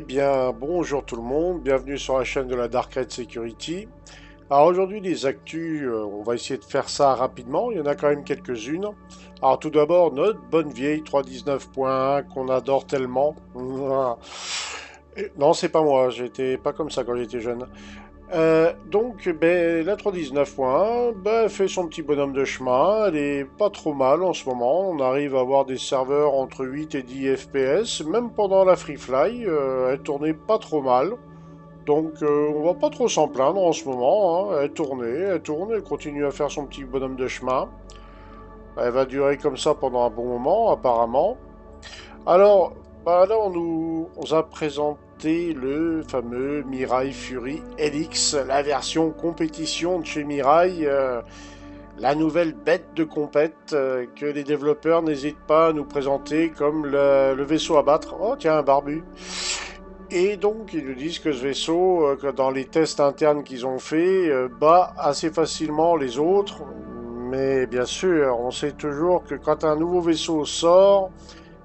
bien, bonjour tout le monde, bienvenue sur la chaîne de la Dark Red Security. Alors aujourd'hui les actus, on va essayer de faire ça rapidement, il y en a quand même quelques-unes. Alors tout d'abord notre bonne vieille 3.19.1 qu'on adore tellement. Non, c'est pas moi, j'étais pas comme ça quand j'étais jeune. Donc, la 3.19.1 elle fait son petit bonhomme de chemin, elle est pas trop mal en ce moment, on arrive à avoir des serveurs entre 8 et 10 FPS, même pendant la Free Fly, elle tournait pas trop mal, donc on va pas trop s'en plaindre en ce moment, hein. Elle tourne, elle continue à faire son petit bonhomme de chemin, elle va durer comme ça pendant un bon moment apparemment. Alors, là, on a présenté le fameux Mirai Fury LX, la version compétition de chez Mirai, la nouvelle bête de compète que les développeurs n'hésitent pas à nous présenter comme le vaisseau à battre. Oh, tiens, un barbu. Et donc, ils nous disent que ce vaisseau, que dans les tests internes qu'ils ont fait, bat assez facilement les autres. Mais bien sûr, on sait toujours que quand un nouveau vaisseau sort,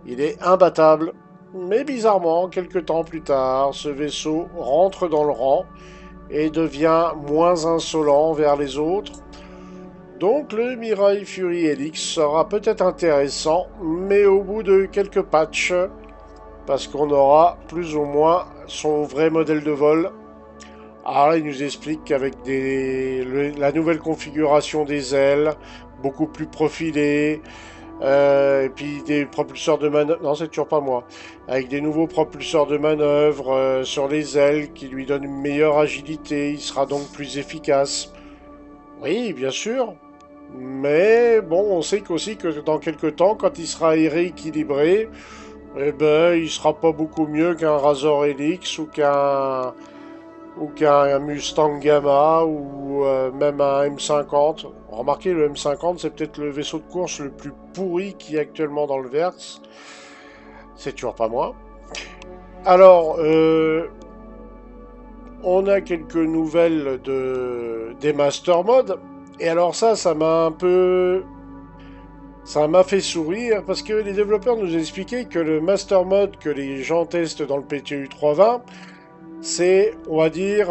il est imbattable, mais bizarrement, quelques temps plus tard, ce vaisseau rentre dans le rang et devient moins insolent vers les autres. Donc le Mirai Fury Helix sera peut-être intéressant, mais au bout de quelques patchs, parce qu'on aura plus ou moins son vrai modèle de vol. Alors là, il nous explique qu'avec la nouvelle configuration des ailes, beaucoup plus profilées, et puis des propulseurs de manœuvre. Non, c'est toujours pas moi. Avec des nouveaux propulseurs de manœuvre sur les ailes qui lui donnent une meilleure agilité. Il sera donc plus efficace. Oui, bien sûr. Mais bon, on sait aussi que dans quelques temps, quand il sera rééquilibré, eh ben, il sera pas beaucoup mieux qu'un Razor Helix ou qu'un Mustang Gamma ou même un M50. Remarquez, le M50, c'est peut-être le vaisseau de course le plus pourri qui est actuellement dans le Verse. C'est toujours pas moi. Alors, on a quelques nouvelles des Master Modes. Et alors ça m'a un peu... Ça m'a fait sourire parce que les développeurs nous expliquaient que le Master Mode que les gens testent dans le PTU 320, c'est, on va dire,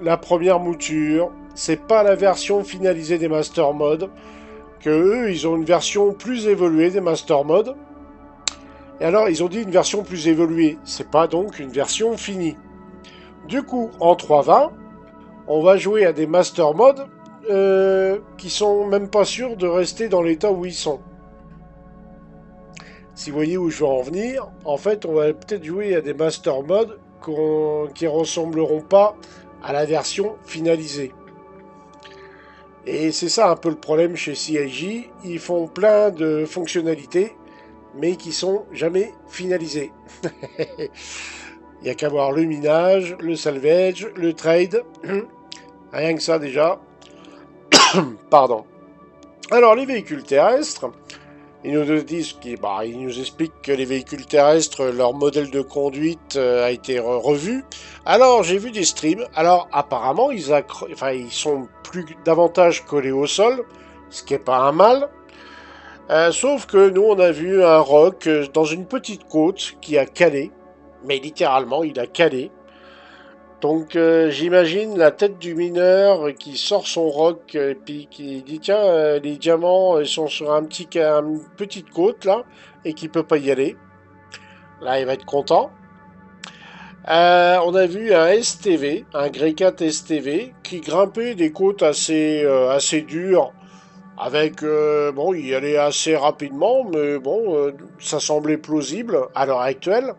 la première mouture. C'est pas la version finalisée des Master Modes. Que eux, ils ont une version plus évoluée des Master Modes. Et alors, ils ont dit une version plus évoluée. C'est pas donc une version finie. Du coup, en 3.20, on va jouer à des Master Modes qui sont même pas sûrs de rester dans l'état où ils sont. Si vous voyez où je veux en venir, en fait, on va peut-être jouer à des Master Modes qui ressembleront pas à la version finalisée. Et c'est ça un peu le problème chez CIJ, ils font plein de fonctionnalités, mais qui sont jamais finalisées. Il n'y a qu'à voir le minage, le salvage, le trade, rien que ça déjà. Pardon. Alors les véhicules terrestres, ils nous disent ils nous expliquent que les véhicules terrestres, leur modèle de conduite a été revu. Alors j'ai vu des streams. Alors apparemment ils sont davantage collés au sol, ce qui est pas un mal. Sauf que nous on a vu un roc dans une petite côte qui a calé, mais littéralement il a calé. Donc j'imagine la tête du mineur qui sort son roc et puis qui dit tiens les diamants sont sur une petite côte là et qui peut pas y aller. Là il va être content. On a vu un STV, un Grey 4 STV qui grimpait des côtes assez dures avec bon il y allait assez rapidement mais bon ça semblait plausible à l'heure actuelle.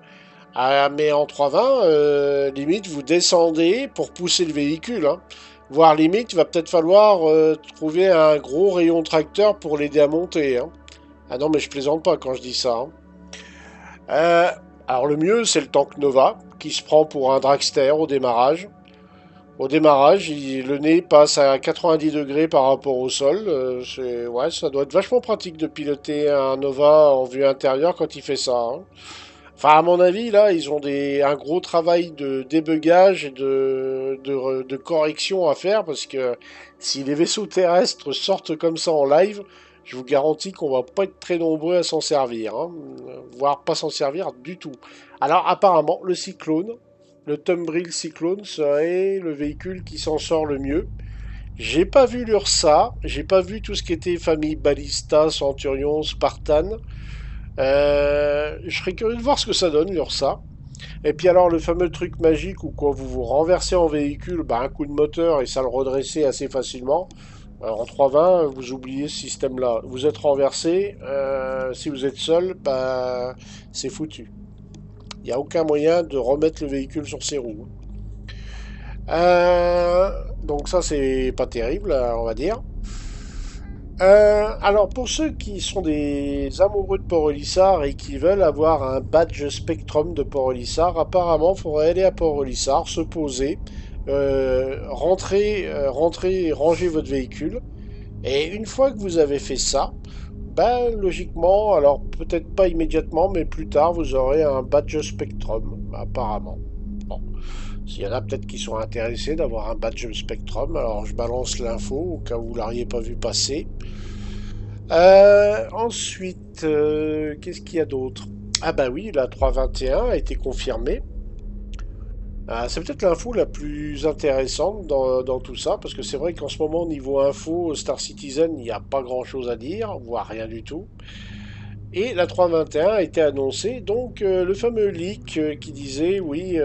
Ah, mais en 320, limite, vous descendez pour pousser le véhicule, hein. Voire limite, il va peut-être falloir trouver un gros rayon tracteur pour l'aider à monter, hein. Ah non, mais je plaisante pas quand je dis ça, hein. Euh, alors le mieux, c'est le tank Nova, qui se prend pour un dragster au démarrage. Au démarrage, le nez passe à 90 degrés par rapport au sol. Ouais, ça doit être vachement pratique de piloter un Nova en vue intérieure quand il fait ça, hein. Enfin, à mon avis, là, ils ont un gros travail de débugage et de correction à faire parce que si les vaisseaux terrestres sortent comme ça en live, je vous garantis qu'on va pas être très nombreux à s'en servir, hein, voire pas s'en servir du tout. Alors, apparemment, le Cyclone, le Tumbril Cyclone serait le véhicule qui s'en sort le mieux. J'ai pas vu l'Ursa, j'ai pas vu tout ce qui était famille Ballista, Centurion, Spartan. Je serais curieux de voir ce que ça donne l'Ursa. Et puis alors le fameux truc magique où quand vous vous renversez en véhicule, bah, un coup de moteur et ça le redressait assez facilement. En 320, vous oubliez ce système-là. Vous êtes renversé, si vous êtes seul, bah, c'est foutu. Il n'y a aucun moyen de remettre le véhicule sur ses roues. Donc ça, c'est pas terrible, on va dire. Alors pour ceux qui sont des amoureux de Port-Rollissard et qui veulent avoir un badge Spectrum de Port-Rollissard, apparemment il faudrait aller à Port-Rollissard, se poser, rentrer et ranger votre véhicule. Et une fois que vous avez fait ça, ben logiquement, alors peut-être pas immédiatement, mais plus tard, vous aurez un badge Spectrum, apparemment. Bon, s'il y en a peut-être qui sont intéressés d'avoir un badge Spectrum, alors je balance l'info au cas où vous l'auriez pas vu passer. Ensuite, qu'est-ce qu'il y a d'autre? Ah bah oui, la 321 a été confirmée. C'est peut-être l'info la plus intéressante dans tout ça, parce que c'est vrai qu'en ce moment, niveau info, Star Citizen, il n'y a pas grand-chose à dire, voire rien du tout. Et la 321 a été annoncée, donc le fameux leak qui disait, oui,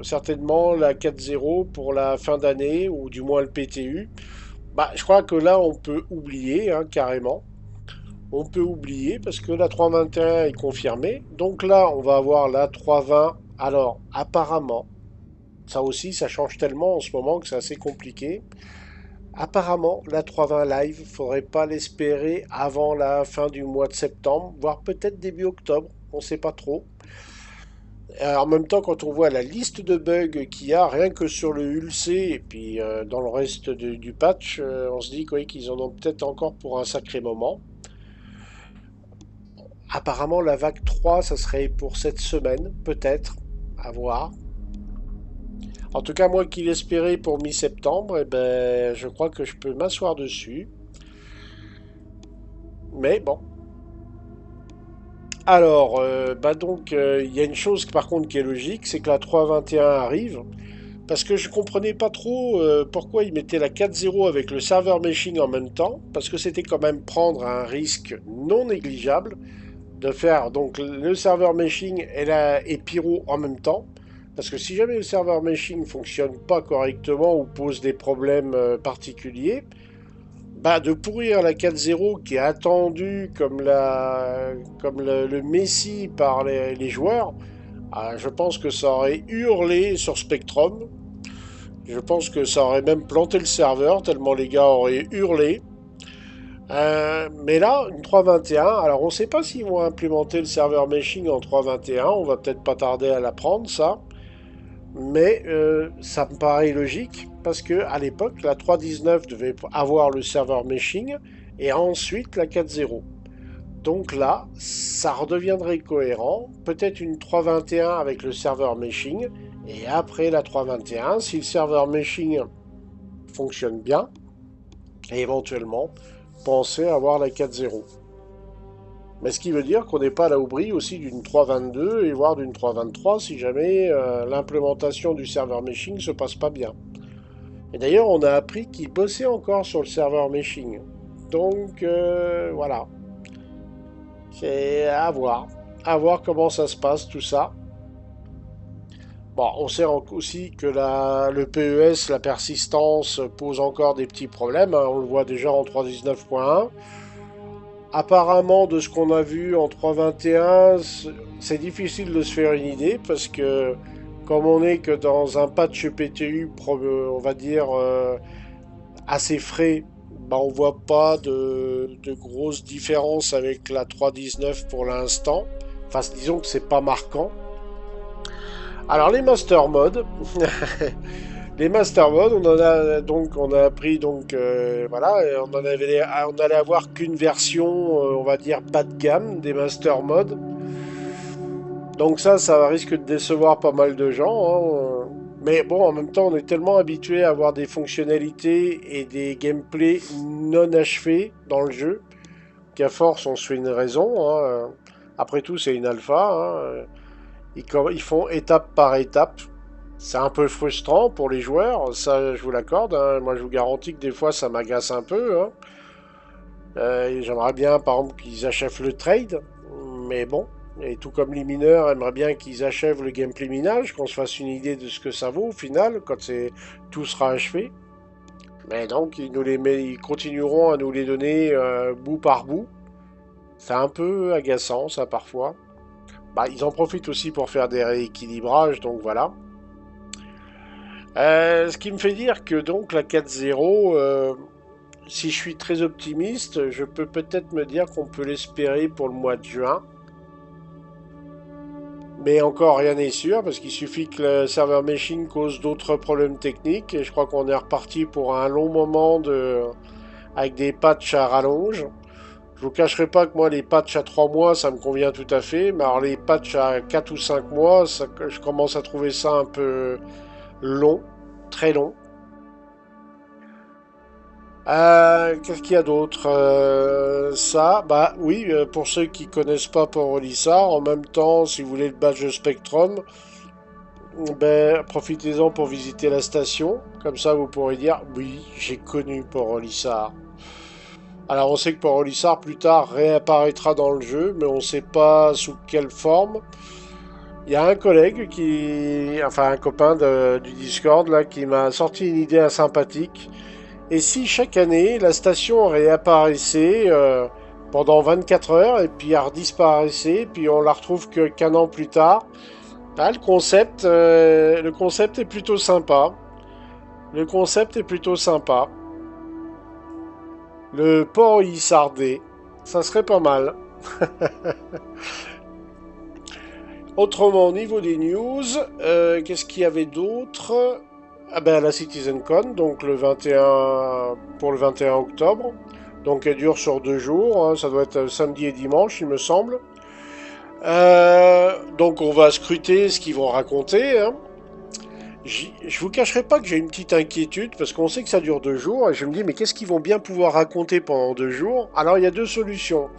certainement la 4.0 pour la fin d'année, ou du moins le PTU. Bah, je crois que là, on peut oublier, hein, carrément. On peut oublier parce que la 321 est confirmée. Donc là, on va avoir la 320. Alors, apparemment, ça aussi, ça change tellement en ce moment que c'est assez compliqué. Apparemment, la 320 live, faudrait pas l'espérer avant la fin du mois de septembre, voire peut-être début octobre. On sait pas trop. En même temps, quand on voit la liste de bugs qu'il y a, rien que sur le ULC et puis dans le reste du patch, on se dit qu'ils en ont peut-être encore pour un sacré moment. Apparemment, la vague 3, ça serait pour cette semaine, peut-être, à voir. En tout cas, moi qui l'espérais pour mi-septembre, eh ben, je crois que je peux m'asseoir dessus. Mais bon. Alors, bah donc, il y a une chose par contre qui est logique, c'est que la 3.21 arrive. Parce que je comprenais pas trop pourquoi ils mettaient la 4.0 avec le serveur meshing en même temps. Parce que c'était quand même prendre un risque non négligeable de faire donc le serveur meshing et Pyro en même temps. Parce que si jamais le serveur meshing ne fonctionne pas correctement ou pose des problèmes particuliers, bah de pourrir la 4.0 qui est attendue comme, comme le Messi par les joueurs, je pense que ça aurait hurlé sur Spectrum. Je pense que ça aurait même planté le serveur tellement les gars auraient hurlé. Mais là, une 3.21, alors on ne sait pas s'ils vont implémenter le serveur meshing en 3.21, on va peut-être pas tarder à l'apprendre ça, mais ça me paraît logique parce que à l'époque, la 3.19 devait avoir le serveur meshing et ensuite la 4.0. Donc là, ça redeviendrait cohérent, peut-être une 3.21 avec le serveur meshing et après la 3.21, si le serveur meshing fonctionne bien, et éventuellement penser avoir la 4.0. Mais ce qui veut dire qu'on n'est pas à l'abri aussi d'une 3.22 et voire d'une 3.23 si jamais l'implémentation du serveur meshing se passe pas bien. Et d'ailleurs, on a appris qu'il bossait encore sur le serveur meshing. Donc voilà, c'est à voir. À voir comment ça se passe tout ça. Bon, on sait aussi que le PES, la persistance, pose encore des petits problèmes, hein. On le voit déjà en 3.19.1. Apparemment, de ce qu'on a vu en 3.21, c'est difficile de se faire une idée parce que comme on est que dans un patch PTU, on va dire assez frais, bah on voit pas de grosses différences avec la 3.19 pour l'instant. Enfin, disons que c'est pas marquant. Alors les master modes, les master modes, on a appris donc voilà, on allait avoir qu'une version, on va dire bas de gamme des master modes. Donc ça risque de décevoir pas mal de gens, hein. Mais bon, en même temps, on est tellement habitué à avoir des fonctionnalités et des gameplays non achevés dans le jeu qu'à force on se fait une raison, hein. Après tout, c'est une alpha, hein. Ils font étape par étape. C'est un peu frustrant pour les joueurs, ça je vous l'accorde, hein. Moi je vous garantis que des fois ça m'agace un peu, hein. J'aimerais bien par exemple qu'ils achèvent le trade, mais bon. Et tout comme les mineurs aimeraient bien qu'ils achèvent le gameplay minage, qu'on se fasse une idée de ce que ça vaut au final, quand tout sera achevé. Mais donc ils continueront à nous les donner bout par bout. C'est un peu agaçant ça parfois. Bah, ils en profitent aussi pour faire des rééquilibrages, donc voilà. Ce qui me fait dire que donc la 4.0, si je suis très optimiste, je peux peut-être me dire qu'on peut l'espérer pour le mois de juin. Mais encore rien n'est sûr parce qu'il suffit que le serveur meshing cause d'autres problèmes techniques et je crois qu'on est reparti pour un long moment avec des patchs à rallonge. Je vous cacherai pas que moi les patchs à 3 mois ça me convient tout à fait, mais alors les patchs à 4 ou 5 mois, je commence à trouver ça un peu long, très long. Qu'est-ce qu'il y a d'autre? Ça, bah oui, pour ceux qui connaissent pas Port-Rollissard, en même temps, si vous voulez le badge Spectrum, ben, profitez-en pour visiter la station. Comme ça, vous pourrez dire, oui, j'ai connu Port-Rollissard. Alors, on sait que Port-Rollissard, plus tard, réapparaîtra dans le jeu, mais on ne sait pas sous quelle forme. Il y a un collègue enfin un copain du Discord, là, qui m'a sorti une idée sympathique. Et si chaque année, la station réapparaissait pendant 24 heures, et puis elle redisparaissait, puis on la retrouve qu'un an plus tard, ah, le concept est plutôt sympa. Le concept est plutôt sympa. Le port Issardé, ça serait pas mal. Autrement, au niveau des news, qu'est-ce qu'il y avait d'autre? Ah ben la CitizenCon, donc le 21 pour le 21 octobre. Donc elle dure sur 2 jours, hein, ça doit être samedi et dimanche, il me semble. Donc on va scruter ce qu'ils vont raconter, hein. Je vous cacherai pas que j'ai une petite inquiétude parce qu'on sait que ça dure 2 jours et je me dis mais qu'est-ce qu'ils vont bien pouvoir raconter pendant 2 jours? Alors il y a deux solutions.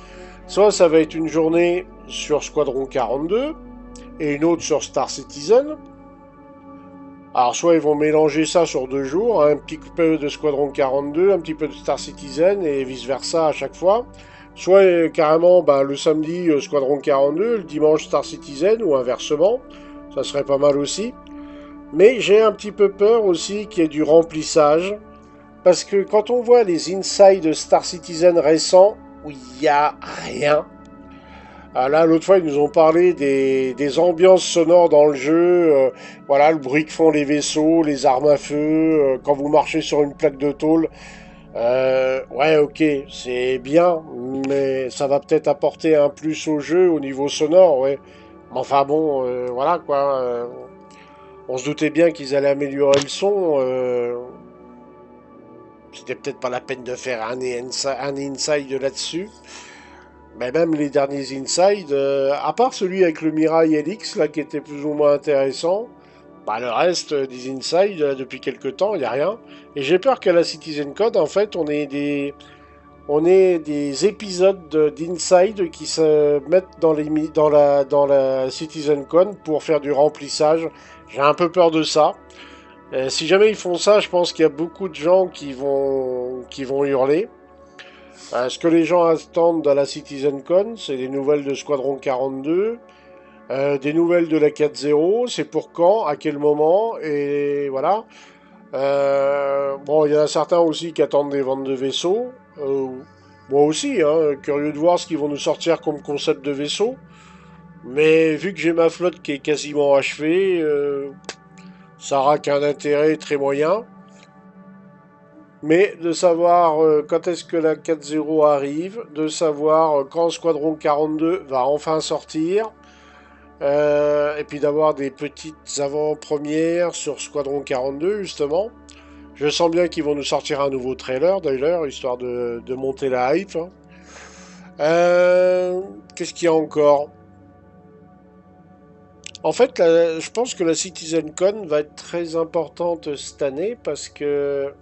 Soit ça va être une journée sur Squadron 42 et une autre sur Star Citizen. Alors soit ils vont mélanger ça sur 2 jours, hein, un petit peu de Squadron 42, un petit peu de Star Citizen et vice versa à chaque fois. Soit carrément bah, le samedi Squadron 42, le dimanche Star Citizen ou inversement. Ça serait pas mal aussi. Mais j'ai un petit peu peur aussi qu'il y ait du remplissage. Parce que quand on voit les inside Star Citizen récents, où il n'y a rien. Ah là, l'autre fois, ils nous ont parlé des ambiances sonores dans le jeu. Voilà, le bruit que font les vaisseaux, les armes à feu, quand vous marchez sur une plaque de tôle. Ouais, ok, c'est bien, mais ça va peut-être apporter un plus au jeu au niveau sonore, ouais. Mais enfin bon, voilà quoi. On se doutait bien qu'ils allaient améliorer le son. C'était peut-être pas la peine de faire un inside là-dessus. Mais même les derniers inside, à part celui avec le Mirai LX, là, qui était plus ou moins intéressant, bah, le reste des inside, depuis quelques temps, il n'y a rien. Et j'ai peur qu'à la Citizen Code, en fait, on ait des épisodes d'inside qui se mettent dans la Citizen Con pour faire du remplissage. J'ai un peu peur de ça. Si jamais ils font ça, je pense qu'il y a beaucoup de gens qui vont hurler. Ce que les gens attendent à la CitizenCon, c'est des nouvelles de Squadron 42, des nouvelles de la 4.0, c'est pour quand, à quel moment, et voilà. Bon, il y en a certains aussi qui attendent des ventes de vaisseaux. Moi aussi, hein, curieux de voir ce qu'ils vont nous sortir comme concept de vaisseau. Mais vu que j'ai ma flotte qui est quasiment achevée, ça aura qu'un intérêt très moyen. Mais de savoir quand est-ce que la 4.0 arrive, de savoir quand Squadron 42 va enfin sortir, et puis d'avoir des petites avant-premières sur Squadron 42 justement. Je sens bien qu'ils vont nous sortir un nouveau trailer d'ailleurs, histoire de monter la hype, hein. Qu'est-ce qu'il y a encore? En fait, je pense que la CitizenCon va être très importante cette année parce que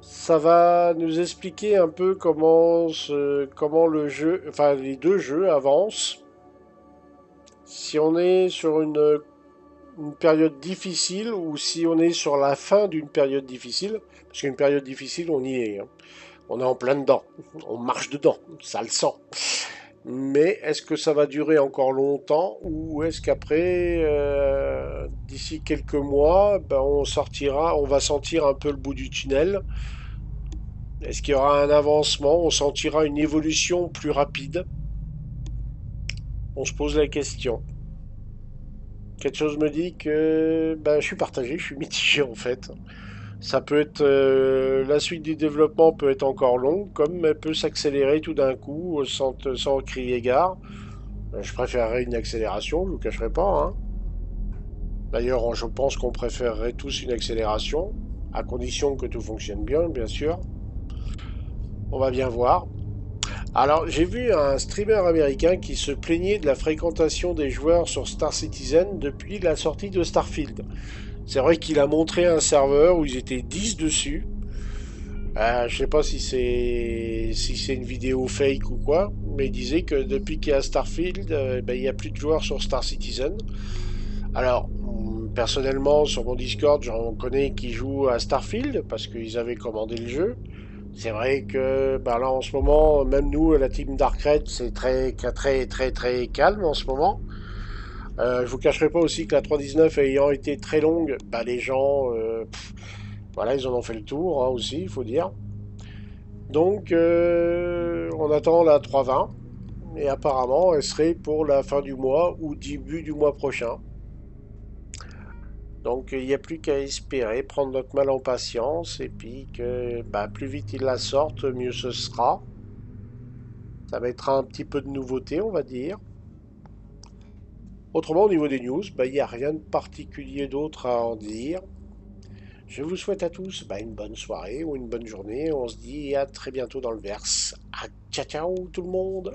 ça va nous expliquer un peu comment le jeu, enfin les deux jeux avancent. si on est sur une période difficile ou si on est sur la fin d'une période difficile, parce qu'une période difficile, on y est, hein. On est en plein dedans, on marche dedans, ça le sent. Mais est-ce que ça va durer encore longtemps ou est-ce qu'après, d'ici quelques mois, ben on sortira, on va sentir un peu le bout du tunnel. Est-ce qu'il y aura un avancement? On sentira une évolution plus rapide? On se pose la question. Quelque chose me dit que ben, je suis partagé, je suis mitigé en fait. Ça peut être la suite du développement peut être encore longue, comme elle peut s'accélérer tout d'un coup sans crier gare. Je préférerais une accélération, je vous cacherai pas, hein. D'ailleurs, je pense qu'on préférerait tous une accélération, à condition que tout fonctionne bien, bien sûr. On va bien voir. Alors, j'ai vu un streamer américain qui se plaignait de la fréquentation des joueurs sur Star Citizen depuis la sortie de Starfield. C'est vrai qu'il a montré un serveur où ils étaient 10 dessus. Je sais pas si c'est une vidéo fake ou quoi, mais il disait que depuis qu'il y a Starfield, ben, il n'y a plus de joueurs sur Star Citizen. Alors, personnellement, sur mon Discord, j'en connais qui jouent à Starfield parce qu'ils avaient commandé le jeu. C'est vrai que ben là en ce moment, même nous, la team Darkred, c'est très calme en ce moment. Je vous cacherai pas aussi que la 3.19 ayant été très longue, ben les gens, voilà, ils en ont fait le tour, hein, aussi, il faut dire. Donc, on attend la 3.20 et apparemment, elle serait pour la fin du mois ou début du mois prochain. Donc il n'y a plus qu'à espérer, prendre notre mal en patience et puis que bah, plus vite ils la sortent, mieux ce sera. Ça mettra un petit peu de nouveauté, on va dire. Autrement, au niveau des news, bah, il n'y a rien de particulier d'autre à en dire. Je vous souhaite à tous bah, une bonne soirée ou une bonne journée. On se dit à très bientôt dans le verse. Ah, ciao ciao tout le monde!